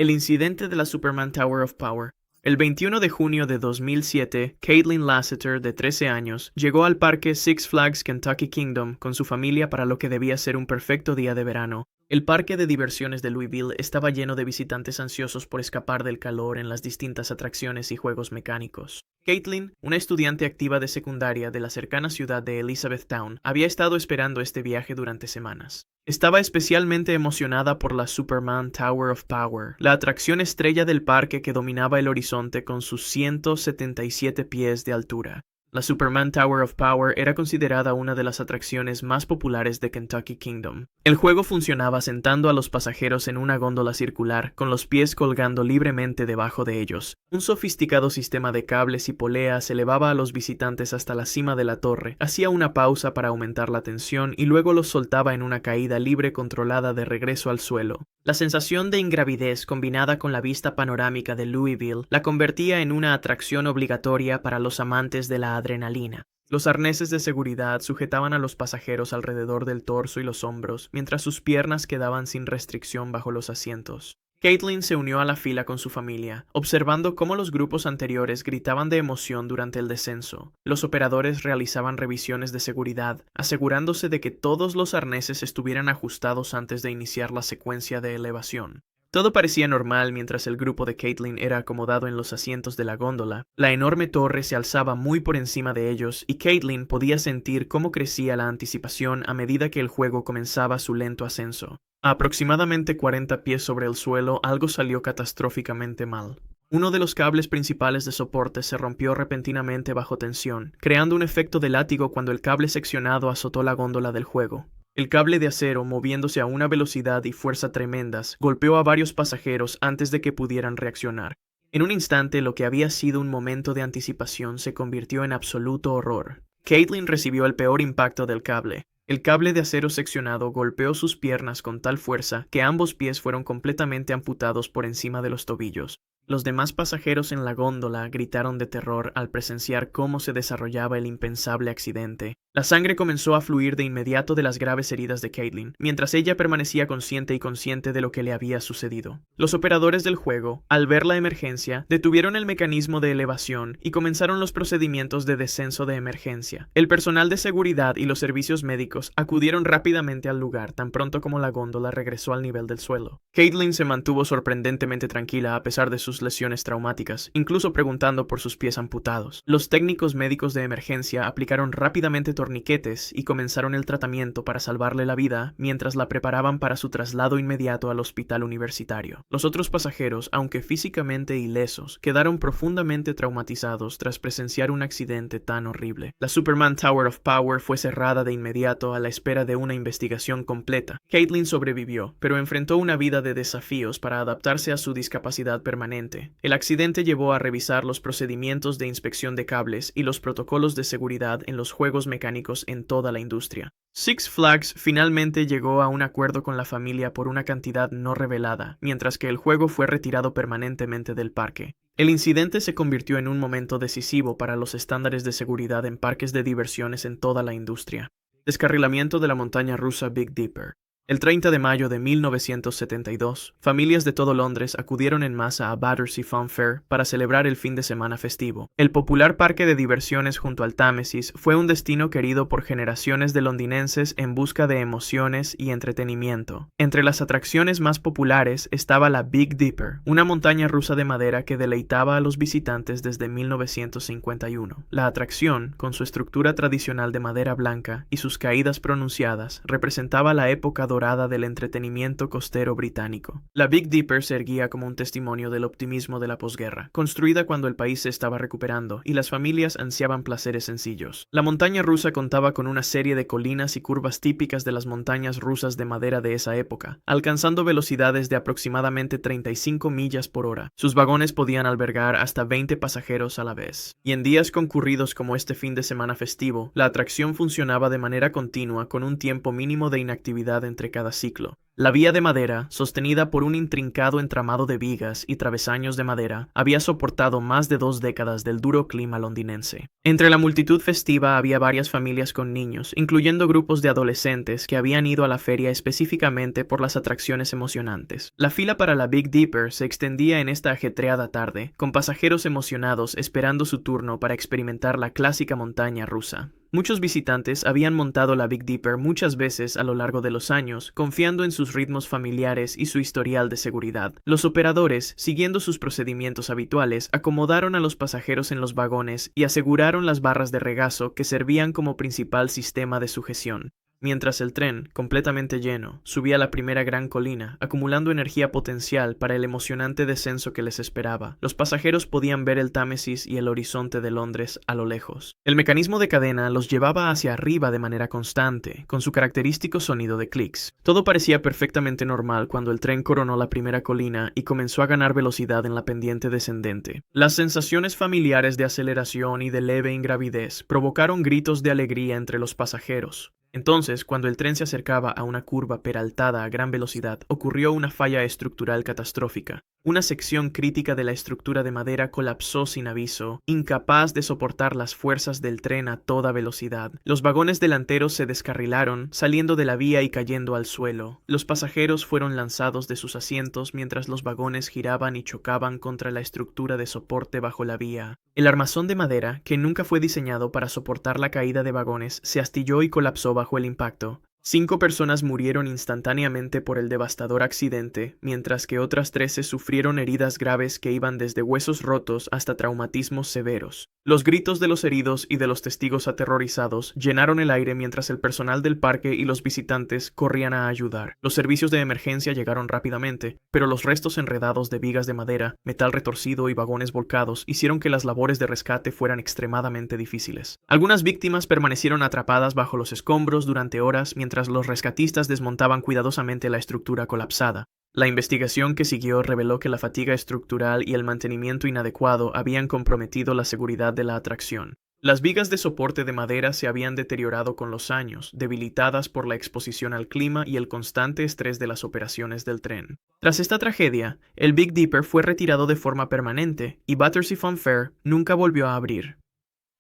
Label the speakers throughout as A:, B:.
A: El incidente de la Superman Tower of Power. El 21 de junio de 2007, Caitlin Lasseter, de 13 años, llegó al parque Six Flags Kentucky Kingdom con su familia para lo que debía ser un perfecto día de verano. El parque de diversiones de Louisville estaba lleno de visitantes ansiosos por escapar del calor en las distintas atracciones y juegos mecánicos. Caitlin, una estudiante activa de secundaria de la cercana ciudad de Elizabethtown, había estado esperando este viaje durante semanas. Estaba especialmente emocionada por la Superman Tower of Power, la atracción estrella del parque que dominaba el horizonte con sus 177 pies de altura. La Superman Tower of Power era considerada una de las atracciones más populares de Kentucky Kingdom. El juego funcionaba sentando a los pasajeros en una góndola circular, con los pies colgando libremente debajo de ellos. Un sofisticado sistema de cables y poleas elevaba a los visitantes hasta la cima de la torre, hacía una pausa para aumentar la tensión y luego los soltaba en una caída libre controlada de regreso al suelo. La sensación de ingravidez combinada con la vista panorámica de Louisville la convertía en una atracción obligatoria para los amantes de la adrenalina. Los arneses de seguridad sujetaban a los pasajeros alrededor del torso y los hombros, mientras sus piernas quedaban sin restricción bajo los asientos. Caitlin se unió a la fila con su familia, observando cómo los grupos anteriores gritaban de emoción durante el descenso. Los operadores realizaban revisiones de seguridad, asegurándose de que todos los arneses estuvieran ajustados antes de iniciar la secuencia de elevación. Todo parecía normal mientras el grupo de Caitlin era acomodado en los asientos de la góndola. La enorme torre se alzaba muy por encima de ellos y Caitlin podía sentir cómo crecía la anticipación a medida que el juego comenzaba su lento ascenso. A aproximadamente 40 pies sobre el suelo, algo salió catastróficamente mal. Uno de los cables principales de soporte se rompió repentinamente bajo tensión, creando un efecto de látigo cuando el cable seccionado azotó la góndola del juego. El cable de acero, moviéndose a una velocidad y fuerza tremendas, golpeó a varios pasajeros antes de que pudieran reaccionar. En un instante, lo que había sido un momento de anticipación se convirtió en absoluto horror. Caitlin recibió el peor impacto del cable. El cable de acero seccionado golpeó sus piernas con tal fuerza que ambos pies fueron completamente amputados por encima de los tobillos. Los demás pasajeros en la góndola gritaron de terror al presenciar cómo se desarrollaba el impensable accidente. La sangre comenzó a fluir de inmediato de las graves heridas de Caitlin, mientras ella permanecía consciente de lo que le había sucedido. Los operadores del juego, al ver la emergencia, detuvieron el mecanismo de elevación y comenzaron los procedimientos de descenso de emergencia. El personal de seguridad y los servicios médicos acudieron rápidamente al lugar tan pronto como la góndola regresó al nivel del suelo. Caitlin se mantuvo sorprendentemente tranquila a pesar de sus lesiones traumáticas, incluso preguntando por sus pies amputados. Los técnicos médicos de emergencia aplicaron rápidamente torniquetes y comenzaron el tratamiento para salvarle la vida mientras la preparaban para su traslado inmediato al hospital universitario. Los otros pasajeros, aunque físicamente ilesos, quedaron profundamente traumatizados tras presenciar un accidente tan horrible. La Superman Tower of Power fue cerrada de inmediato a la espera de una investigación completa. Caitlin sobrevivió, pero enfrentó una vida de desafíos para adaptarse a su discapacidad permanente. El accidente llevó a revisar los procedimientos de inspección de cables y los protocolos de seguridad en los juegos mecánicos en toda la industria. Six Flags finalmente llegó a un acuerdo con la familia por una cantidad no revelada, mientras que el juego fue retirado permanentemente del parque. El incidente se convirtió en un momento decisivo para los estándares de seguridad en parques de diversiones en toda la industria. Descarrilamiento de la montaña rusa Big Dipper. El 30 de mayo de 1972, familias de todo Londres acudieron en masa a Battersea Fun Fair para celebrar el fin de semana festivo. El popular parque de diversiones junto al Támesis fue un destino querido por generaciones de londinenses en busca de emociones y entretenimiento. Entre las atracciones más populares estaba la Big Dipper, una montaña rusa de madera que deleitaba a los visitantes desde 1951. La atracción, con su estructura tradicional de madera blanca y sus caídas pronunciadas, representaba la época dorada del entretenimiento costero británico. La Big Dipper se erguía como un testimonio del optimismo de la posguerra, construida cuando el país se estaba recuperando y las familias ansiaban placeres sencillos. La montaña rusa contaba con una serie de colinas y curvas típicas de las montañas rusas de madera de esa época, alcanzando velocidades de aproximadamente 35 millas por hora. Sus vagones podían albergar hasta 20 pasajeros a la vez. Y en días concurridos como este fin de semana festivo, la atracción funcionaba de manera continua con un tiempo mínimo de inactividad entre entre cada ciclo. La vía de madera, sostenida por un intrincado entramado de vigas y travesaños de madera, había soportado más de 2 décadas del duro clima londinense. Entre la multitud festiva había varias familias con niños, incluyendo grupos de adolescentes que habían ido a la feria específicamente por las atracciones emocionantes. La fila para la Big Dipper se extendía en esta ajetreada tarde, con pasajeros emocionados esperando su turno para experimentar la clásica montaña rusa. Muchos visitantes habían montado la Big Dipper muchas veces a lo largo de los años, confiando en sus ritmos familiares y su historial de seguridad. Los operadores, siguiendo sus procedimientos habituales, acomodaron a los pasajeros en los vagones y aseguraron las barras de regazo que servían como principal sistema de sujeción. Mientras el tren, completamente lleno, subía la primera gran colina, acumulando energía potencial para el emocionante descenso que les esperaba, los pasajeros podían ver el Támesis y el horizonte de Londres a lo lejos. El mecanismo de cadena los llevaba hacia arriba de manera constante, con su característico sonido de clics. Todo parecía perfectamente normal cuando el tren coronó la primera colina y comenzó a ganar velocidad en la pendiente descendente. Las sensaciones familiares de aceleración y de leve ingravidez provocaron gritos de alegría entre los pasajeros. Entonces, cuando el tren se acercaba a una curva peraltada a gran velocidad, ocurrió una falla estructural catastrófica. Una sección crítica de la estructura de madera colapsó sin aviso, incapaz de soportar las fuerzas del tren a toda velocidad. Los vagones delanteros se descarrilaron, saliendo de la vía y cayendo al suelo. Los pasajeros fueron lanzados de sus asientos mientras los vagones giraban y chocaban contra la estructura de soporte bajo la vía. El armazón de madera, que nunca fue diseñado para soportar la caída de vagones, se astilló y colapsó bajo el impacto. 5 personas murieron instantáneamente por el devastador accidente, mientras que otras 13 sufrieron heridas graves que iban desde huesos rotos hasta traumatismos severos. Los gritos de los heridos y de los testigos aterrorizados llenaron el aire mientras el personal del parque y los visitantes corrían a ayudar. Los servicios de emergencia llegaron rápidamente, pero los restos enredados de vigas de madera, metal retorcido y vagones volcados hicieron que las labores de rescate fueran extremadamente difíciles. Algunas víctimas permanecieron atrapadas bajo los escombros durante horas mientras los rescatistas desmontaban cuidadosamente la estructura colapsada. La investigación que siguió reveló que la fatiga estructural y el mantenimiento inadecuado habían comprometido la seguridad de la atracción. Las vigas de soporte de madera se habían deteriorado con los años, debilitadas por la exposición al clima y el constante estrés de las operaciones del tren. Tras esta tragedia, el Big Dipper fue retirado de forma permanente y Battersea Fun Fair nunca volvió a abrir.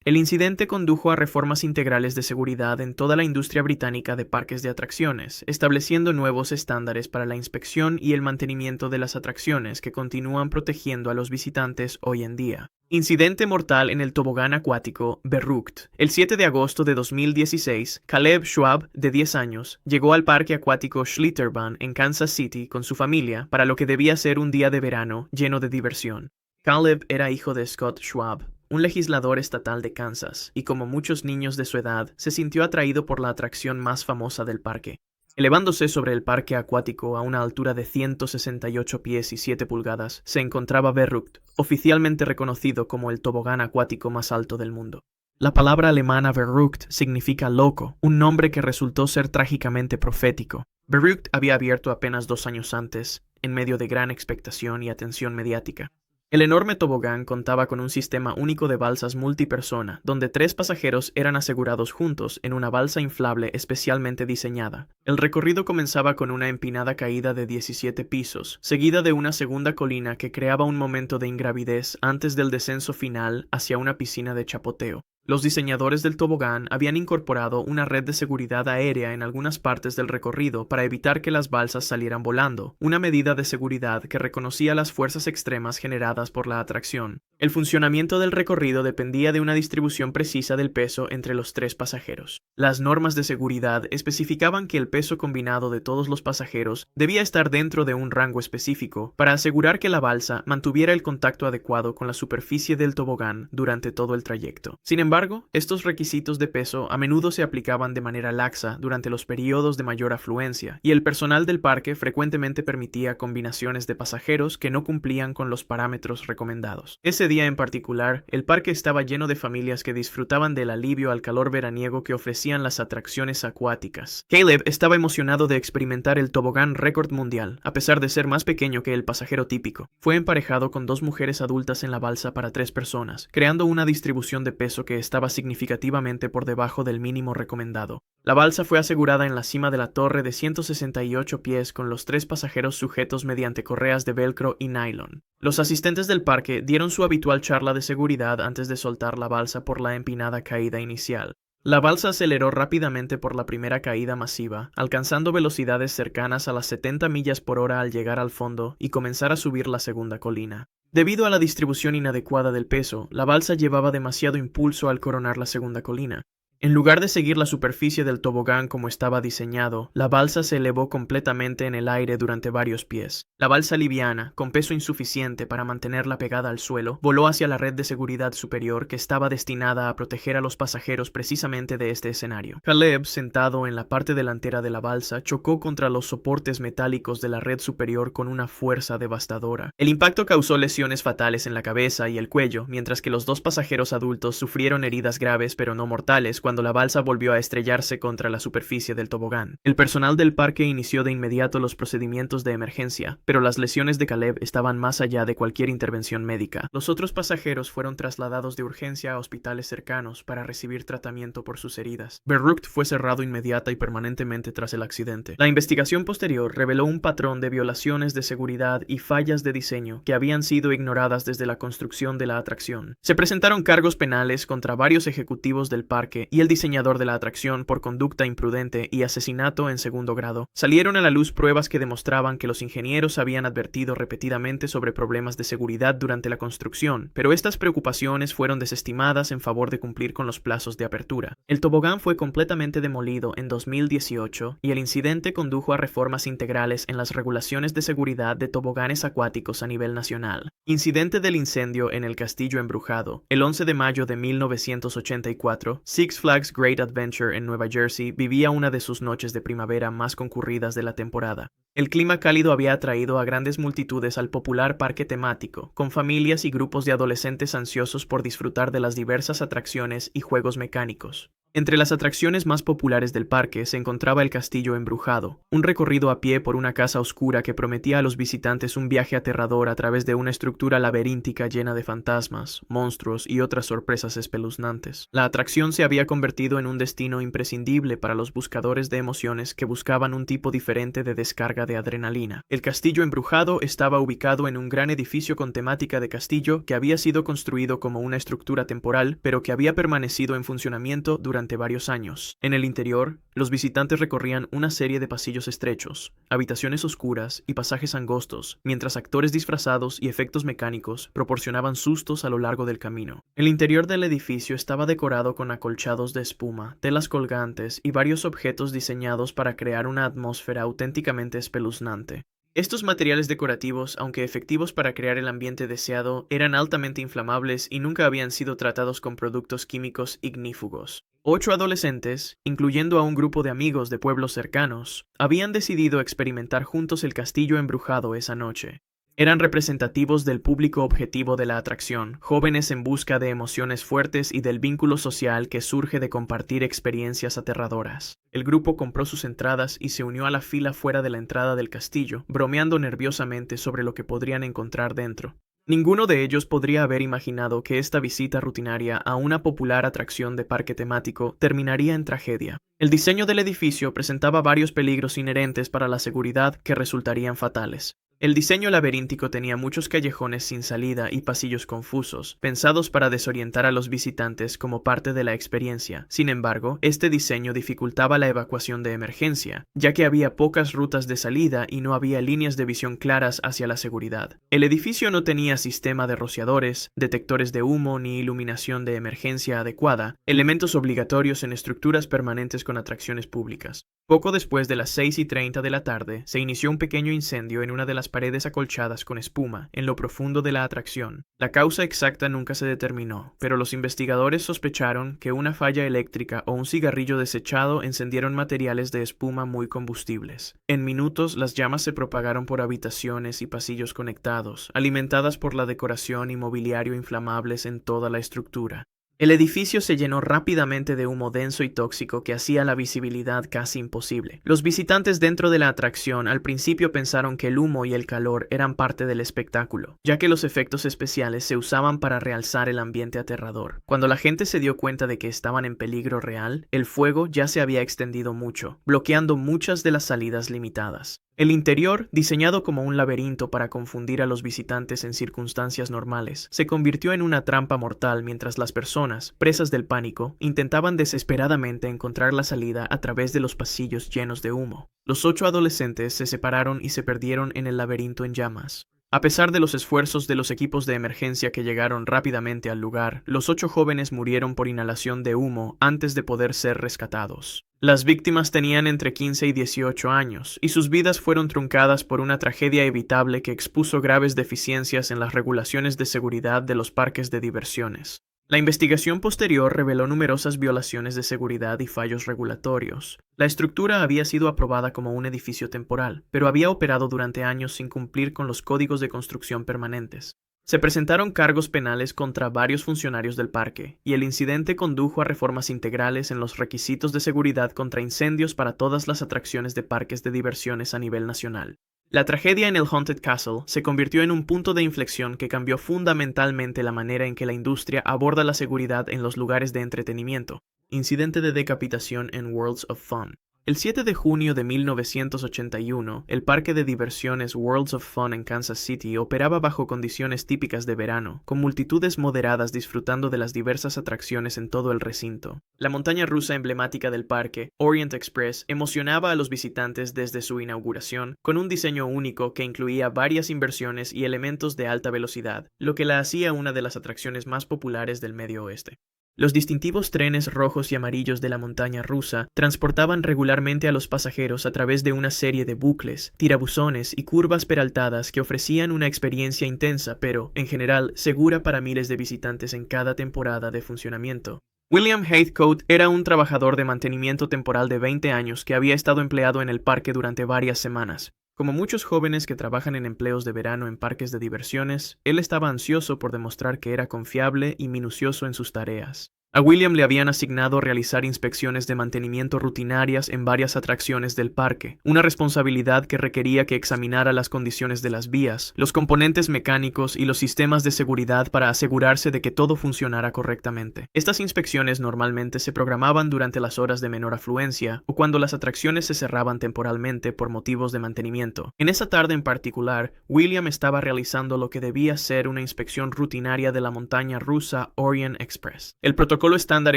A: El incidente condujo a reformas integrales de seguridad en toda la industria británica de parques de atracciones, estableciendo nuevos estándares para la inspección y el mantenimiento de las atracciones que continúan protegiendo a los visitantes hoy en día. Incidente mortal en el tobogán acuático Berrucht. El 7 de agosto de 2016, Caleb Schwab, de 10 años, llegó al parque acuático Schlitterbahn en Kansas City con su familia para lo que debía ser un día de verano lleno de diversión. Caleb era hijo de Scott Schwab, un legislador estatal de Kansas, y como muchos niños de su edad, se sintió atraído por la atracción más famosa del parque. Elevándose sobre el parque acuático a una altura de 168 pies y 7 pulgadas, se encontraba Berrucht, oficialmente reconocido como el tobogán acuático más alto del mundo. La palabra alemana Verrückt significa loco, un nombre que resultó ser trágicamente profético. Berrucht había abierto apenas 2 años antes, en medio de gran expectación y atención mediática. El enorme tobogán contaba con un sistema único de balsas multipersona, donde 3 pasajeros eran asegurados juntos en una balsa inflable especialmente diseñada. El recorrido comenzaba con una empinada caída de 17 pisos, seguida de una segunda colina que creaba un momento de ingravidez antes del descenso final hacia una piscina de chapoteo. Los diseñadores del tobogán habían incorporado una red de seguridad aérea en algunas partes del recorrido para evitar que las balsas salieran volando, una medida de seguridad que reconocía las fuerzas extremas generadas por la atracción. El funcionamiento del recorrido dependía de una distribución precisa del peso entre los 3 pasajeros. Las normas de seguridad especificaban que el peso combinado de todos los pasajeros debía estar dentro de un rango específico para asegurar que la balsa mantuviera el contacto adecuado con la superficie del tobogán durante todo el trayecto. Sin embargo, estos requisitos de peso a menudo se aplicaban de manera laxa durante los periodos de mayor afluencia, y el personal del parque frecuentemente permitía combinaciones de pasajeros que no cumplían con los parámetros recomendados. Ese día en particular, el parque estaba lleno de familias que disfrutaban del alivio al calor veraniego que ofrecían las atracciones acuáticas. Caleb estaba emocionado de experimentar el tobogán récord mundial, a pesar de ser más pequeño que el pasajero típico. Fue emparejado con 2 mujeres adultas en la balsa para 3 personas, creando una distribución de peso que estaba significativamente por debajo del mínimo recomendado. La balsa fue asegurada en la cima de la torre de 168 pies con los 3 pasajeros sujetos mediante correas de velcro y nylon. Los asistentes del parque dieron su habitual charla de seguridad antes de soltar la balsa por la empinada caída inicial. La balsa aceleró rápidamente por la primera caída masiva, alcanzando velocidades cercanas a las 70 millas por hora al llegar al fondo y comenzar a subir la segunda colina. Debido a la distribución inadecuada del peso, la balsa llevaba demasiado impulso al coronar la segunda colina. En lugar de seguir la superficie del tobogán como estaba diseñado, la balsa se elevó completamente en el aire durante varios pies. La balsa liviana, con peso insuficiente para mantenerla pegada al suelo, voló hacia la red de seguridad superior que estaba destinada a proteger a los pasajeros precisamente de este escenario. Caleb, sentado en la parte delantera de la balsa, chocó contra los soportes metálicos de la red superior con una fuerza devastadora. El impacto causó lesiones fatales en la cabeza y el cuello, mientras que los 2 pasajeros adultos sufrieron heridas graves pero no mortales cuando la balsa volvió a estrellarse contra la superficie del tobogán. El personal del parque inició de inmediato los procedimientos de emergencia, pero las lesiones de Caleb estaban más allá de cualquier intervención médica. Los otros pasajeros fueron trasladados de urgencia a hospitales cercanos para recibir tratamiento por sus heridas. Beirut fue cerrado inmediata y permanentemente tras el accidente. La investigación posterior reveló un patrón de violaciones de seguridad y fallas de diseño que habían sido ignoradas desde la construcción de la atracción. Se presentaron cargos penales contra varios ejecutivos del parque y el diseñador de la atracción por conducta imprudente y asesinato en segundo grado. Salieron a la luz pruebas que demostraban que los ingenieros habían advertido repetidamente sobre problemas de seguridad durante la construcción, pero estas preocupaciones fueron desestimadas en favor de cumplir con los plazos de apertura. El tobogán fue completamente demolido en 2018 y el incidente condujo a reformas integrales en las regulaciones de seguridad de toboganes acuáticos a nivel nacional. Incidente del incendio en el Castillo Embrujado. El 11 de mayo de 1984, Six Flags Great Adventure en Nueva Jersey vivía una de sus noches de primavera más concurridas de la temporada. El clima cálido había atraído a grandes multitudes al popular parque temático, con familias y grupos de adolescentes ansiosos por disfrutar de las diversas atracciones y juegos mecánicos. Entre las atracciones más populares del parque se encontraba el Castillo Embrujado, un recorrido a pie por una casa oscura que prometía a los visitantes un viaje aterrador a través de una estructura laberíntica llena de fantasmas, monstruos y otras sorpresas espeluznantes. La atracción se había convertido en un destino imprescindible para los buscadores de emociones que buscaban un tipo diferente de descarga de adrenalina. El Castillo Embrujado estaba ubicado en un gran edificio con temática de castillo que había sido construido como una estructura temporal, pero que había permanecido en funcionamiento durante varios años. En el interior, los visitantes recorrían una serie de pasillos estrechos, habitaciones oscuras y pasajes angostos, mientras actores disfrazados y efectos mecánicos proporcionaban sustos a lo largo del camino. El interior del edificio estaba decorado con acolchados de espuma, telas colgantes y varios objetos diseñados para crear una atmósfera auténticamente espeluznante. Estos materiales decorativos, aunque efectivos para crear el ambiente deseado, eran altamente inflamables y nunca habían sido tratados con productos químicos ignífugos. 8 adolescentes, incluyendo a un grupo de amigos de pueblos cercanos, habían decidido experimentar juntos el Castillo Embrujado esa noche. Eran representativos del público objetivo de la atracción, jóvenes en busca de emociones fuertes y del vínculo social que surge de compartir experiencias aterradoras. El grupo compró sus entradas y se unió a la fila fuera de la entrada del castillo, bromeando nerviosamente sobre lo que podrían encontrar dentro. Ninguno de ellos podría haber imaginado que esta visita rutinaria a una popular atracción de parque temático terminaría en tragedia. El diseño del edificio presentaba varios peligros inherentes para la seguridad que resultarían fatales. El diseño laberíntico tenía muchos callejones sin salida y pasillos confusos, pensados para desorientar a los visitantes como parte de la experiencia. Sin embargo, este diseño dificultaba la evacuación de emergencia, ya que había pocas rutas de salida y no había líneas de visión claras hacia la seguridad. El edificio no tenía sistema de rociadores, detectores de humo ni iluminación de emergencia adecuada, elementos obligatorios en estructuras permanentes con atracciones públicas. Poco después de las 6:30 de la tarde, se inició un pequeño incendio en una de las paredes acolchadas con espuma en lo profundo de la atracción. La causa exacta nunca se determinó, pero los investigadores sospecharon que una falla eléctrica o un cigarrillo desechado encendieron materiales de espuma muy combustibles. En minutos, las llamas se propagaron por habitaciones y pasillos conectados, alimentadas por la decoración y mobiliario inflamables en toda la estructura. El edificio se llenó rápidamente de humo denso y tóxico que hacía la visibilidad casi imposible. Los visitantes dentro de la atracción al principio pensaron que el humo y el calor eran parte del espectáculo, ya que los efectos especiales se usaban para realzar el ambiente aterrador. Cuando la gente se dio cuenta de que estaban en peligro real, el fuego ya se había extendido mucho, bloqueando muchas de las salidas limitadas. El interior, diseñado como un laberinto para confundir a los visitantes en circunstancias normales, se convirtió en una trampa mortal mientras las personas, presas del pánico, intentaban desesperadamente encontrar la salida a través de los pasillos llenos de humo. Los 8 adolescentes se separaron y se perdieron en el laberinto en llamas. A pesar de los esfuerzos de los equipos de emergencia que llegaron rápidamente al lugar, los 8 jóvenes murieron por inhalación de humo antes de poder ser rescatados. Las víctimas tenían entre 15 y 18 años, y sus vidas fueron truncadas por una tragedia evitable que expuso graves deficiencias en las regulaciones de seguridad de los parques de diversiones. La investigación posterior reveló numerosas violaciones de seguridad y fallos regulatorios. La estructura había sido aprobada como un edificio temporal, pero había operado durante años sin cumplir con los códigos de construcción permanentes. Se presentaron cargos penales contra varios funcionarios del parque, y el incidente condujo a reformas integrales en los requisitos de seguridad contra incendios para todas las atracciones de parques de diversiones a nivel nacional. La tragedia en el Haunted Castle se convirtió en un punto de inflexión que cambió fundamentalmente la manera en que la industria aborda la seguridad en los lugares de entretenimiento. Incidente de decapitación en Worlds of Fun. El 7 de junio de 1981, el parque de diversiones Worlds of Fun en Kansas City operaba bajo condiciones típicas de verano, con multitudes moderadas disfrutando de las diversas atracciones en todo el recinto. La montaña rusa emblemática del parque, Orient Express, emocionaba a los visitantes desde su inauguración, con un diseño único que incluía varias inversiones y elementos de alta velocidad, lo que la hacía una de las atracciones más populares del Medio Oeste. Los distintivos trenes rojos y amarillos de la montaña rusa transportaban regularmente a los pasajeros a través de una serie de bucles, tirabuzones y curvas peraltadas que ofrecían una experiencia intensa pero, en general, segura para miles de visitantes en cada temporada de funcionamiento. William Heathcote era un trabajador de mantenimiento temporal de 20 años que había estado empleado en el parque durante varias semanas. Como muchos jóvenes que trabajan en empleos de verano en parques de diversiones, él estaba ansioso por demostrar que era confiable y minucioso en sus tareas. A William le habían asignado realizar inspecciones de mantenimiento rutinarias en varias atracciones del parque, una responsabilidad que requería que examinara las condiciones de las vías, los componentes mecánicos y los sistemas de seguridad para asegurarse de que todo funcionara correctamente. Estas inspecciones normalmente se programaban durante las horas de menor afluencia o cuando las atracciones se cerraban temporalmente por motivos de mantenimiento. En esa tarde en particular, William estaba realizando lo que debía ser una inspección rutinaria de la montaña rusa Orient Express. El protocolo estándar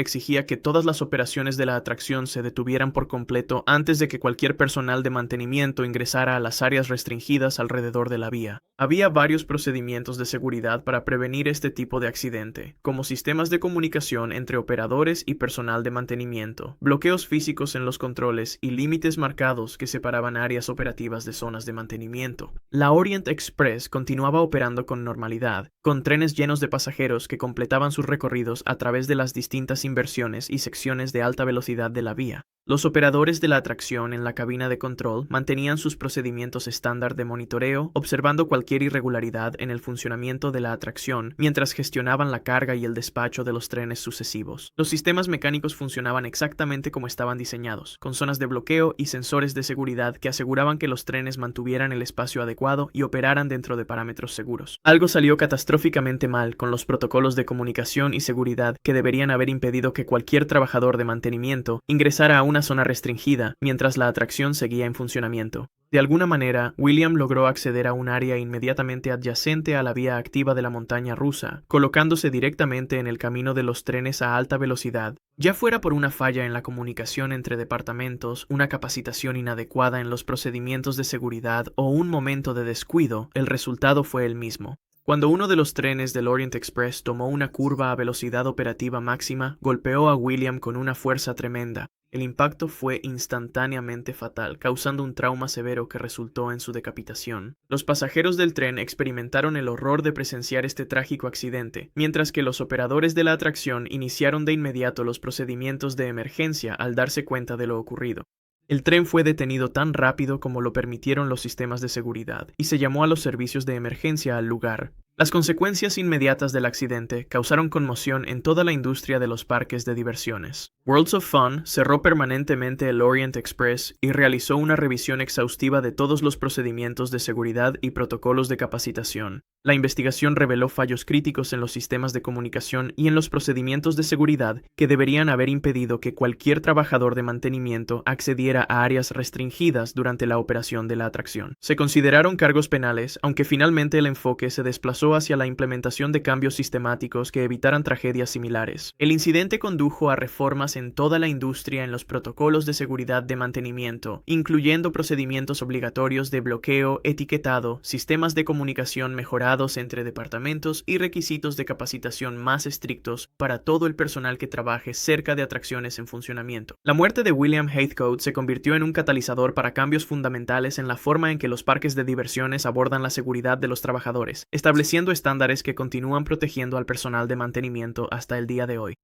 A: exigía que todas las operaciones de la atracción se detuvieran por completo antes de que cualquier personal de mantenimiento ingresara a las áreas restringidas alrededor de la vía. Había varios procedimientos de seguridad para prevenir este tipo de accidente, como sistemas de comunicación entre operadores y personal de mantenimiento, bloqueos físicos en los controles y límites marcados que separaban áreas operativas de zonas de mantenimiento. La Orient Express continuaba operando con normalidad, con trenes llenos de pasajeros que completaban sus recorridos a través de las distintas inversiones y secciones de alta velocidad de la vía. Los operadores de la atracción en la cabina de control mantenían sus procedimientos estándar de monitoreo, observando cualquier irregularidad en el funcionamiento de la atracción mientras gestionaban la carga y el despacho de los trenes sucesivos. Los sistemas mecánicos funcionaban exactamente como estaban diseñados, con zonas de bloqueo y sensores de seguridad que aseguraban que los trenes mantuvieran el espacio adecuado y operaran dentro de parámetros seguros. Algo salió catastróficamente mal con los protocolos de comunicación y seguridad que deberían haber impedido que cualquier trabajador de mantenimiento ingresara a una zona restringida mientras la atracción seguía en funcionamiento. De alguna manera, William logró acceder a un área inmediatamente adyacente a la vía activa de la montaña rusa, colocándose directamente en el camino de los trenes a alta velocidad. Ya fuera por una falla en la comunicación entre departamentos, una capacitación inadecuada en los procedimientos de seguridad o un momento de descuido, el resultado fue el mismo. Cuando uno de los trenes del Orient Express tomó una curva a velocidad operativa máxima, golpeó a William con una fuerza tremenda. El impacto fue instantáneamente fatal, causando un trauma severo que resultó en su decapitación. Los pasajeros del tren experimentaron el horror de presenciar este trágico accidente, mientras que los operadores de la atracción iniciaron de inmediato los procedimientos de emergencia al darse cuenta de lo ocurrido. El tren fue detenido tan rápido como lo permitieron los sistemas de seguridad, y se llamó a los servicios de emergencia al lugar. Las consecuencias inmediatas del accidente causaron conmoción en toda la industria de los parques de diversiones. Worlds of Fun cerró permanentemente el Orient Express y realizó una revisión exhaustiva de todos los procedimientos de seguridad y protocolos de capacitación. La investigación reveló fallos críticos en los sistemas de comunicación y en los procedimientos de seguridad que deberían haber impedido que cualquier trabajador de mantenimiento accediera a áreas restringidas durante la operación de la atracción. Se consideraron cargos penales, aunque finalmente el enfoque se desplazó hacia la implementación de cambios sistemáticos que evitaran tragedias similares. El incidente condujo a reformas en toda la industria en los protocolos de seguridad de mantenimiento, incluyendo procedimientos obligatorios de bloqueo, etiquetado, sistemas de comunicación mejorados entre departamentos y requisitos de capacitación más estrictos para todo el personal que trabaje cerca de atracciones en funcionamiento. La muerte de William Heathcote se convirtió en un catalizador para cambios fundamentales en la forma en que los parques de diversiones abordan la seguridad de los trabajadores, estableciendo estándares que continúan protegiendo al personal de mantenimiento hasta el día de hoy.